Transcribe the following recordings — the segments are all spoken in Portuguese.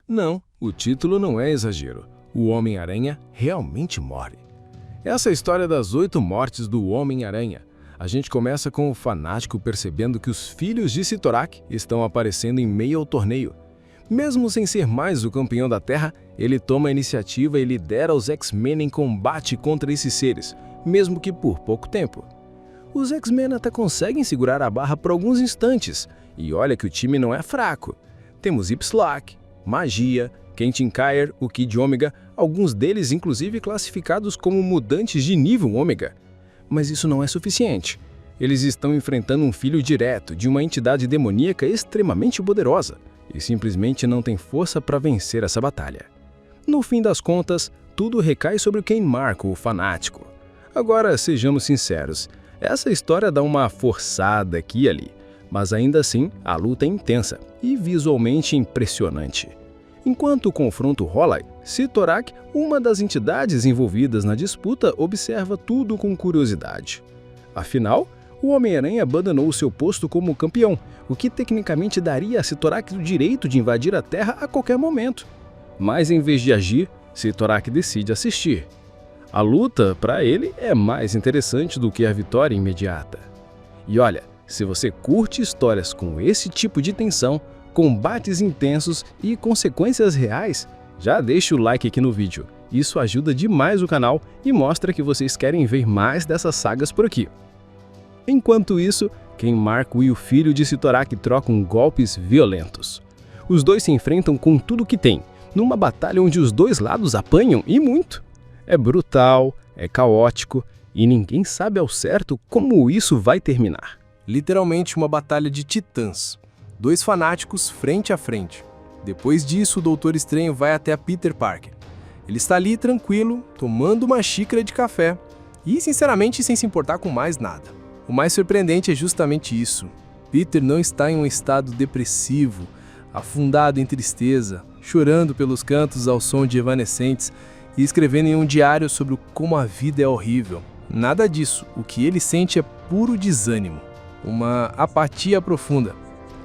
Não, o título não é exagero. O Homem-Aranha realmente morre. Essa é a história das 8 mortes do Homem-Aranha. A gente começa com o Fanático percebendo que os filhos de Cyttorak estão aparecendo em meio ao torneio. Mesmo sem ser mais o campeão da Terra, ele toma a iniciativa e lidera os X-Men em combate contra esses seres, mesmo que por pouco tempo. Os X-Men até conseguem segurar a barra por alguns instantes, e olha que o time não é fraco. Temos Ipslak, Magia, Quentin Quire, o Kid Ômega, alguns deles inclusive classificados como mutantes de nível Ômega. Mas isso não é suficiente. Eles estão enfrentando um filho direto de uma entidade demoníaca extremamente poderosa, e simplesmente não tem força para vencer essa batalha. No fim das contas, tudo recai sobre quem marca o Fanático. Agora, sejamos sinceros, essa história dá uma forçada aqui e ali, mas ainda assim a luta é intensa e visualmente impressionante. Enquanto o confronto rola, Cyttorak, uma das entidades envolvidas na disputa, observa tudo com curiosidade. Afinal, o Homem-Aranha abandonou seu posto como campeão, o que tecnicamente daria a Cyttorak o direito de invadir a Terra a qualquer momento. Mas em vez de agir, Cyttorak decide assistir. A luta, para ele, é mais interessante do que a vitória imediata. E olha, se você curte histórias com esse tipo de tensão, combates intensos e consequências reais, já deixa o like aqui no vídeo. Isso ajuda demais o canal e mostra que vocês querem ver mais dessas sagas por aqui. Enquanto isso, Ken Marco e o filho de Cyttorak trocam golpes violentos. Os dois se enfrentam com tudo que tem, numa batalha onde os dois lados apanham e muito. É brutal, é caótico e ninguém sabe ao certo como isso vai terminar. Literalmente uma batalha de titãs. 2 fanáticos frente a frente. Depois disso, o Doutor Estranho vai até a Peter Parker. Ele está ali tranquilo, tomando uma xícara de café e, sinceramente, sem se importar com mais nada. O mais surpreendente é justamente isso. Peter não está em um estado depressivo, afundado em tristeza, chorando pelos cantos ao som de Evanescentes e escrevendo em um diário sobre como a vida é horrível. Nada disso. O que ele sente é puro desânimo, uma apatia profunda.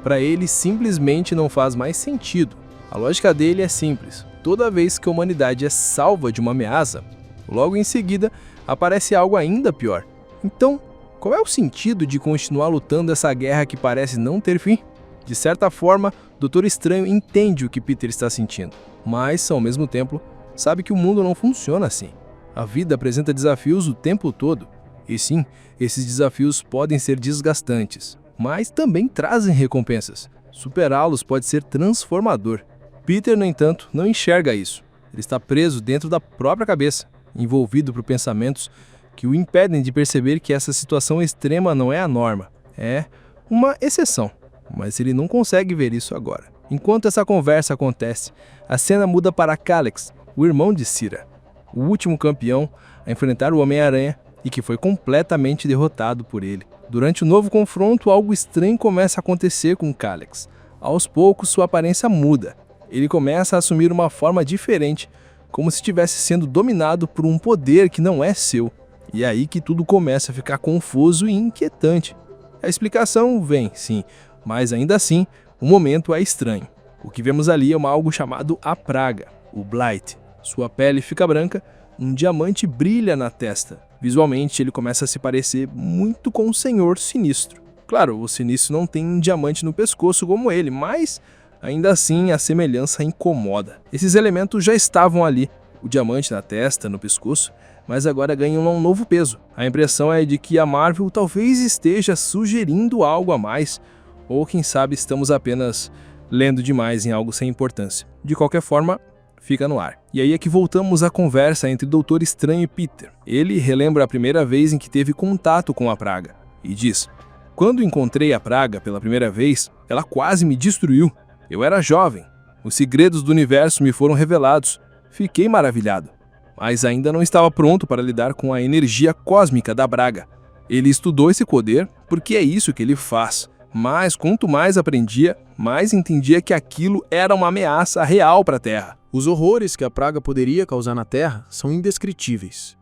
Para ele, simplesmente não faz mais sentido. A lógica dele é simples. Toda vez que a humanidade é salva de uma ameaça, logo em seguida aparece algo ainda pior. Então, qual é o sentido de continuar lutando essa guerra que parece não ter fim? De certa forma, Doutor Estranho entende o que Peter está sentindo, mas, ao mesmo tempo, sabe que o mundo não funciona assim. A vida apresenta desafios o tempo todo. E sim, esses desafios podem ser desgastantes, mas também trazem recompensas. Superá-los pode ser transformador. Peter, no entanto, não enxerga isso. Ele está preso dentro da própria cabeça, envolvido por pensamentos que o impedem de perceber que essa situação extrema não é a norma, é uma exceção. Mas ele não consegue ver isso agora. Enquanto essa conversa acontece, a cena muda para Kalex, o irmão de Sira, o último campeão a enfrentar o Homem-Aranha e que foi completamente derrotado por ele. Durante o novo confronto, algo estranho começa a acontecer com Kalex. Aos poucos, sua aparência muda. Ele começa a assumir uma forma diferente, como se estivesse sendo dominado por um poder que não é seu. E é aí que tudo começa a ficar confuso e inquietante. A explicação vem, sim, mas ainda assim, o momento é estranho. O que vemos ali é algo chamado a Praga, o Blight. Sua pele fica branca, um diamante brilha na testa. Visualmente, ele começa a se parecer muito com o Senhor Sinistro. Claro, o Sinistro não tem um diamante no pescoço como ele, mas ainda assim a semelhança incomoda. Esses elementos já estavam ali, o diamante na testa, no pescoço, mas agora ganham um novo peso. A impressão é de que a Marvel talvez esteja sugerindo algo a mais, ou quem sabe estamos apenas lendo demais em algo sem importância. De qualquer forma, fica no ar. E aí é que voltamos à conversa entre Doutor Estranho e Peter. Ele relembra a primeira vez em que teve contato com a Praga, e diz: "Quando encontrei a Praga pela primeira vez, ela quase me destruiu. Eu era jovem. Os segredos do universo me foram revelados. Fiquei maravilhado. Mas ainda não estava pronto para lidar com a energia cósmica da Praga. Ele estudou esse poder porque é isso que ele faz. Mas quanto mais aprendia, mais entendia que aquilo era uma ameaça real para a Terra. Os horrores que a praga poderia causar na Terra são indescritíveis.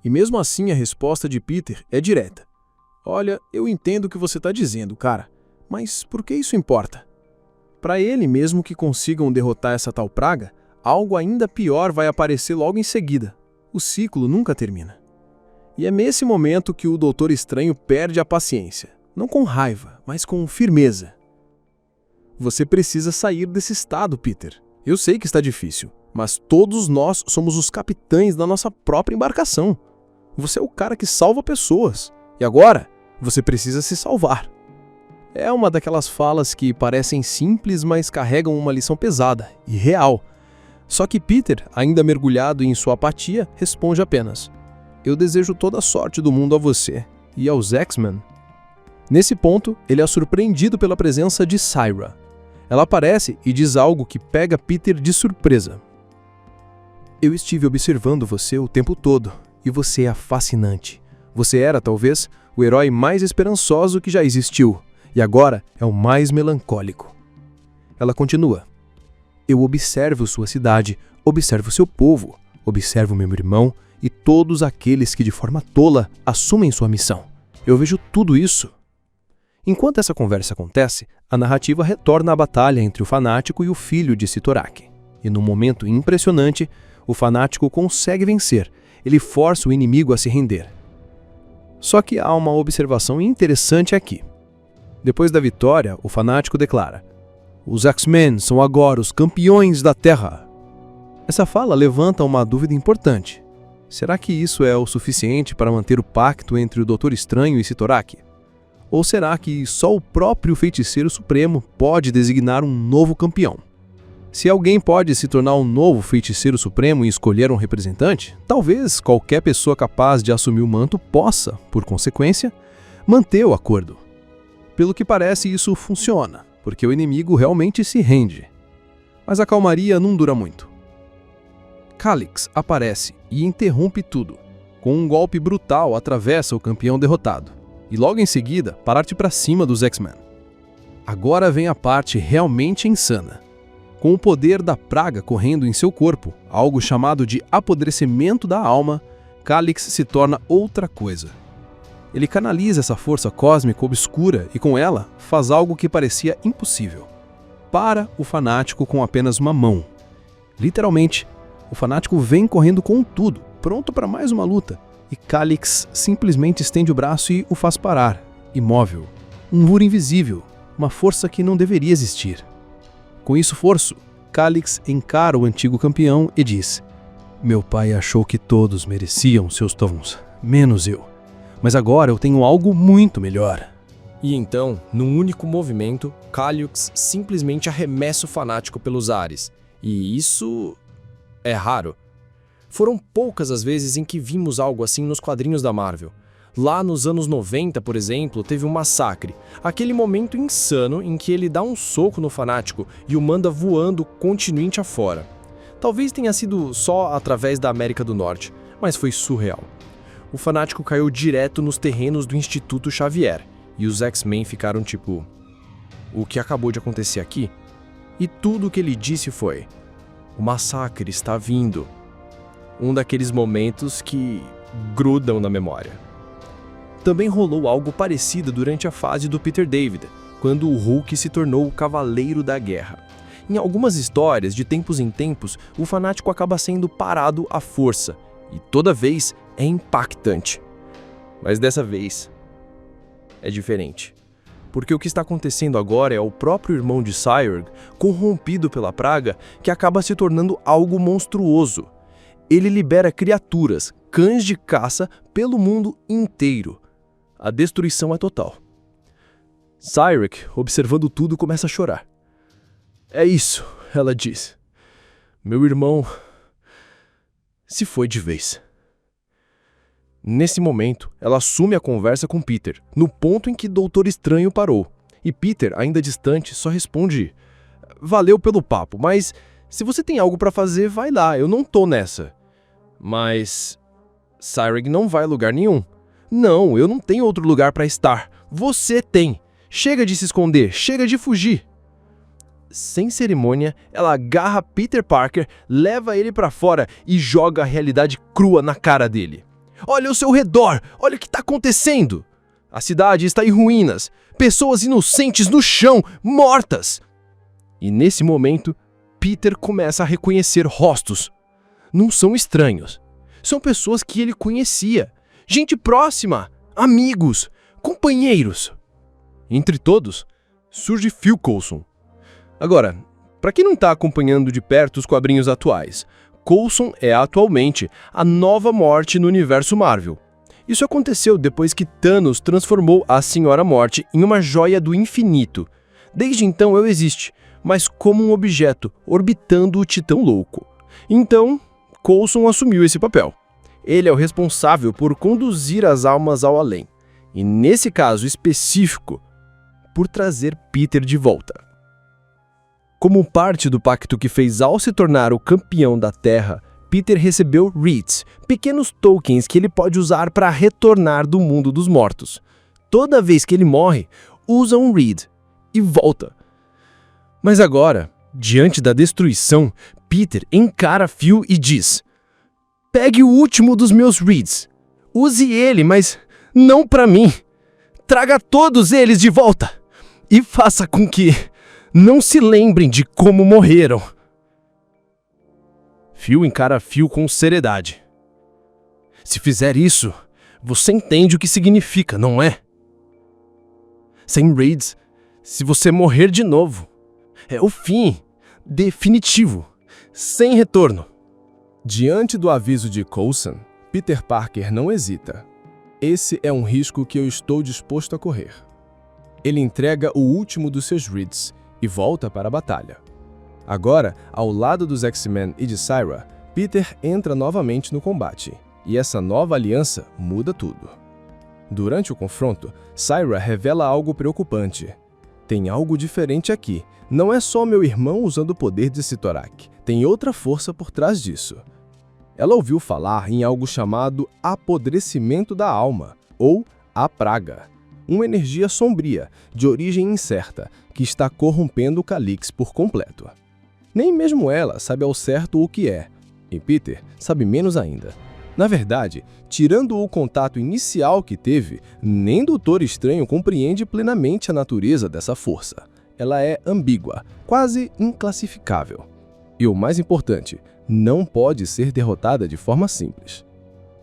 E mesmo assim a resposta de Peter é direta. Olha, eu entendo o que você está dizendo, cara, mas por que isso importa? Para ele, mesmo que consigam derrotar essa tal praga, algo ainda pior vai aparecer logo em seguida. O ciclo nunca termina. E é nesse momento que o Doutor Estranho perde a paciência. Não com raiva, mas com firmeza. Você precisa sair desse estado, Peter. Eu sei que está difícil, mas todos nós somos os capitães da nossa própria embarcação. Você é o cara que salva pessoas. E agora, você precisa se salvar. É uma daquelas falas que parecem simples, mas carregam uma lição pesada e real. Só que Peter, ainda mergulhado em sua apatia, responde apenas: eu desejo toda a sorte do mundo a você e aos X-Men. Nesse ponto, ele é surpreendido pela presença de Syra. Ela aparece e diz algo que pega Peter de surpresa. Eu estive observando você o tempo todo, e você é fascinante. Você era, talvez, o herói mais esperançoso que já existiu, e agora é o mais melancólico. Ela continua. Eu observo sua cidade, observo seu povo, observo meu irmão e todos aqueles que de forma tola assumem sua missão. Eu vejo tudo isso. Enquanto essa conversa acontece, a narrativa retorna à batalha entre o fanático e o filho de Sitorak. E num momento impressionante, o fanático consegue vencer. Ele força o inimigo a se render. Só que há uma observação interessante aqui. Depois da vitória, o fanático declara: os X-Men são agora os campeões da Terra. Essa fala levanta uma dúvida importante. Será que isso é o suficiente para manter o pacto entre o Doutor Estranho e Sitorak? Ou será que só o próprio Feiticeiro Supremo pode designar um novo campeão? Se alguém pode se tornar um novo Feiticeiro Supremo e escolher um representante, talvez qualquer pessoa capaz de assumir o manto possa, por consequência, manter o acordo. Pelo que parece, isso funciona, porque o inimigo realmente se rende. Mas a calmaria não dura muito. Calix aparece e interrompe tudo. Com um golpe brutal, atravessa o campeão derrotado. E logo em seguida, parte para cima dos X-Men. Agora vem a parte realmente insana. Com o poder da praga correndo em seu corpo, algo chamado de apodrecimento da alma, Calix se torna outra coisa. Ele canaliza essa força cósmica obscura e com ela faz algo que parecia impossível. Para o fanático com apenas uma mão. Literalmente, o fanático vem correndo com tudo, pronto para mais uma luta. E Calix simplesmente estende o braço e o faz parar, imóvel. Um muro invisível, uma força que não deveria existir. Com isso forço, Calix encara o antigo campeão e diz: meu pai achou que todos mereciam seus tons, menos eu. Mas agora eu tenho algo muito melhor. E então, num único movimento, Calix simplesmente arremessa o fanático pelos ares. E isso é raro. Foram poucas as vezes em que vimos algo assim nos quadrinhos da Marvel. Lá nos anos 90, por exemplo, teve um massacre. Aquele momento insano em que ele dá um soco no fanático e o manda voando continuamente afora. Talvez tenha sido só através da América do Norte, mas foi surreal. O fanático caiu direto nos terrenos do Instituto Xavier, e os X-Men ficaram tipo: o que acabou de acontecer aqui? E tudo o que ele disse foi: o massacre está vindo. Um daqueles momentos que grudam na memória. Também rolou algo parecido durante a fase do Peter David, quando o Hulk se tornou o Cavaleiro da Guerra. Em algumas histórias, de tempos em tempos, o fanático acaba sendo parado à força, e toda vez é impactante. Mas dessa vez é diferente. Porque o que está acontecendo agora é o próprio irmão de Cyborg, corrompido pela praga, que acaba se tornando algo monstruoso. Ele libera criaturas, cães de caça, pelo mundo inteiro. A destruição é total. Cyric, observando tudo, começa a chorar. É isso, ela diz. Meu irmão se foi de vez. Nesse momento, ela assume a conversa com Peter, no ponto em que Doutor Estranho parou. E Peter, ainda distante, só responde: valeu pelo papo, mas se você tem algo pra fazer, vai lá, eu não tô nessa. Mas Cyric não vai a lugar nenhum. Não, eu não tenho outro lugar pra estar. Você tem. Chega de se esconder, chega de fugir. Sem cerimônia, ela agarra Peter Parker, leva ele pra fora e joga a realidade crua na cara dele. Olha ao seu redor, olha o que tá acontecendo. A cidade está em ruínas, pessoas inocentes no chão, mortas. E nesse momento, Peter começa a reconhecer rostos. Não são estranhos. São pessoas que ele conhecia. Gente próxima, amigos, companheiros. Entre todos, surge Phil Coulson. Agora, para quem não está acompanhando de perto os quadrinhos atuais, Coulson é atualmente a nova morte no universo Marvel. Isso aconteceu depois que Thanos transformou a Senhora Morte em uma joia do infinito. Desde então ele existe, mas como um objeto orbitando o Titã Louco. Então, Coulson assumiu esse papel. Ele é o responsável por conduzir as almas ao além. E nesse caso específico, por trazer Peter de volta. Como parte do pacto que fez ao se tornar o campeão da Terra, Peter recebeu Reeds, pequenos tokens que ele pode usar para retornar do mundo dos mortos. Toda vez que ele morre, usa um Reed e volta. Mas agora, diante da destruição, Peter encara Phil e diz: "Pegue o último dos meus Reeds. Use ele, mas não para mim. Traga todos eles de volta e faça com que não se lembrem de como morreram." Phil encara Phil com seriedade. "Se fizer isso, você entende o que significa, não é? Sem Reeds, se você morrer de novo, é o fim, definitivo, sem retorno." Diante do aviso de Coulson, Peter Parker não hesita. Esse é um risco que eu estou disposto a correr. Ele entrega o último dos seus Reeds e volta para a batalha. Agora, ao lado dos X-Men e de Syra, Peter entra novamente no combate, e essa nova aliança muda tudo. Durante o confronto, Syra revela algo preocupante. Tem algo diferente aqui. Não é só meu irmão usando o poder de Cyttorak. Tem outra força por trás disso. Ela ouviu falar em algo chamado apodrecimento da alma, ou a praga. Uma energia sombria, de origem incerta, que está corrompendo Calix por completo. Nem mesmo ela sabe ao certo o que é, e Peter sabe menos ainda. Na verdade, tirando o contato inicial que teve, nem Doutor Estranho compreende plenamente a natureza dessa força. Ela é ambígua, quase inclassificável. E o mais importante, não pode ser derrotada de forma simples.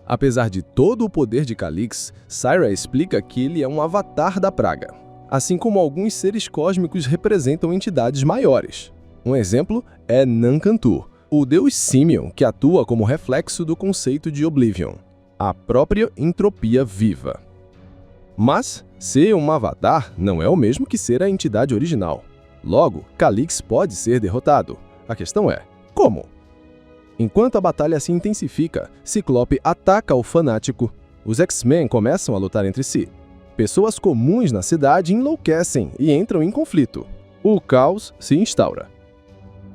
Apesar de todo o poder de Calix, Syra explica que ele é um avatar da praga, assim como alguns seres cósmicos representam entidades maiores. Um exemplo é Nankantur, o deus Simeon, que atua como reflexo do conceito de Oblivion, a própria entropia viva. Mas ser um avatar não é o mesmo que ser a entidade original. Logo, Calix pode ser derrotado. A questão é, como? Enquanto a batalha se intensifica, Ciclope ataca o fanático. Os X-Men começam a lutar entre si. Pessoas comuns na cidade enlouquecem e entram em conflito. O caos se instaura.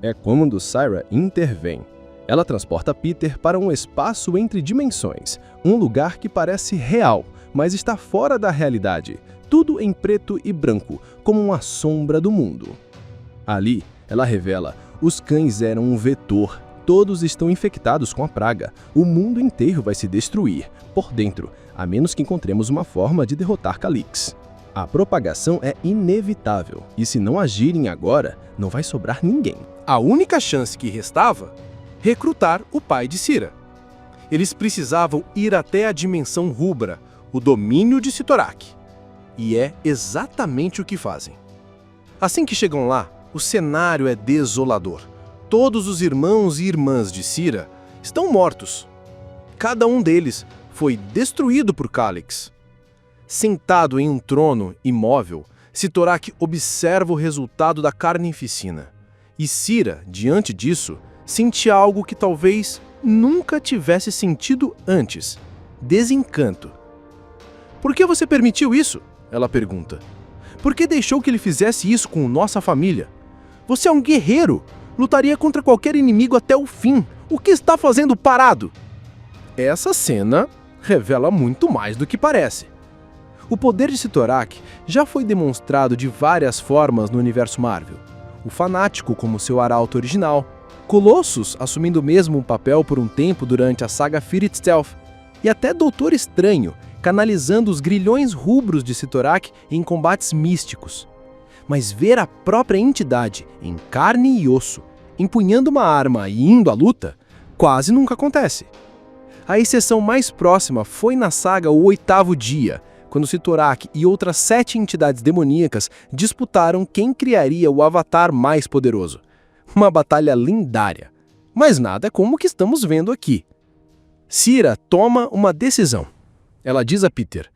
É quando Syra intervém. Ela transporta Peter para um espaço entre dimensões, um lugar que parece real, mas está fora da realidade, tudo em preto e branco, como uma sombra do mundo. Ali, ela revela: os cães eram um vetor, todos estão infectados com a praga, o mundo inteiro vai se destruir, por dentro, a menos que encontremos uma forma de derrotar Calix. A propagação é inevitável, e se não agirem agora, não vai sobrar ninguém. A única chance que restava? Recrutar o pai de Syra. Eles precisavam ir até a dimensão rubra, o domínio de Cyttorak. E é exatamente o que fazem. Assim que chegam lá, o cenário é desolador. Todos os irmãos e irmãs de Syra estão mortos. Cada um deles foi destruído por Calix. Sentado em um trono imóvel, Cyttorak observa o resultado da carnificina. E Syra, diante disso, sente algo que talvez nunca tivesse sentido antes: desencanto. "Por que você permitiu isso?" ela pergunta. "Por que deixou que ele fizesse isso com nossa família? Você é um guerreiro, lutaria contra qualquer inimigo até o fim. O que está fazendo parado?" Essa cena revela muito mais do que parece. O poder de Cyttorak já foi demonstrado de várias formas no universo Marvel. O Fanático como seu arauto original, Colossus assumindo mesmo um papel por um tempo durante a saga Fear Itself, e até Doutor Estranho canalizando os grilhões rubros de Cyttorak em combates místicos. mas ver a própria entidade, em carne e osso, empunhando uma arma e indo à luta, quase nunca acontece. A exceção mais próxima foi na saga O Oitavo Dia, quando Sitorak e outras 7 entidades demoníacas disputaram quem criaria o avatar mais poderoso. Uma batalha lendária. Mas nada como o que estamos vendo aqui. Cira toma uma decisão. Ela diz a Peter: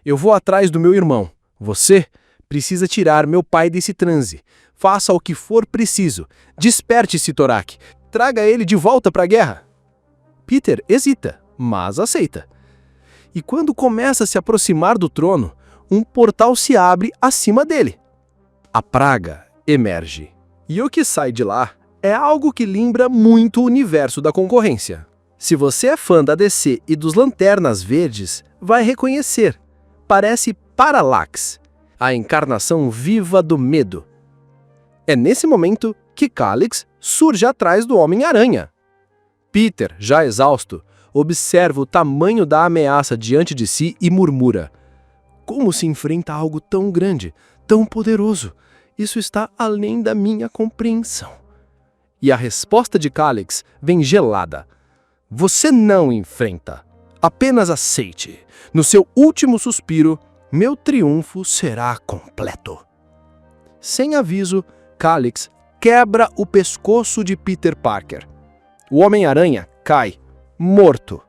"Eu vou atrás do meu irmão. Você precisa tirar meu pai desse transe. Faça o que for preciso. Desperte Sitorak. Traga ele de volta para a guerra." Peter hesita, mas aceita. E quando começa a se aproximar do trono, um portal se abre acima dele. A praga emerge. E o que sai de lá é algo que lembra muito o universo da concorrência. Se você é fã da DC e dos Lanternas Verdes, vai reconhecer. Parece Parallax, a encarnação viva do medo. É nesse momento que Calyx surge atrás do Homem-Aranha. Peter, já exausto, observa o tamanho da ameaça diante de si e murmura: "Como se enfrenta algo tão grande, tão poderoso? Isso está além da minha compreensão." E a resposta de Calyx vem gelada: "Você não enfrenta. Apenas aceite. No seu último suspiro, meu triunfo será completo." Sem aviso, Calyx quebra o pescoço de Peter Parker. O Homem-Aranha cai, morto.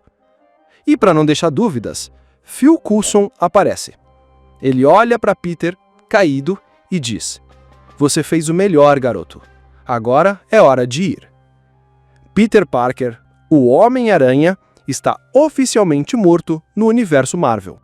E para não deixar dúvidas, Phil Coulson aparece. Ele olha para Peter, caído, e diz: "Você fez o melhor, garoto. Agora é hora de ir." Peter Parker, o Homem-Aranha, está oficialmente morto no universo Marvel.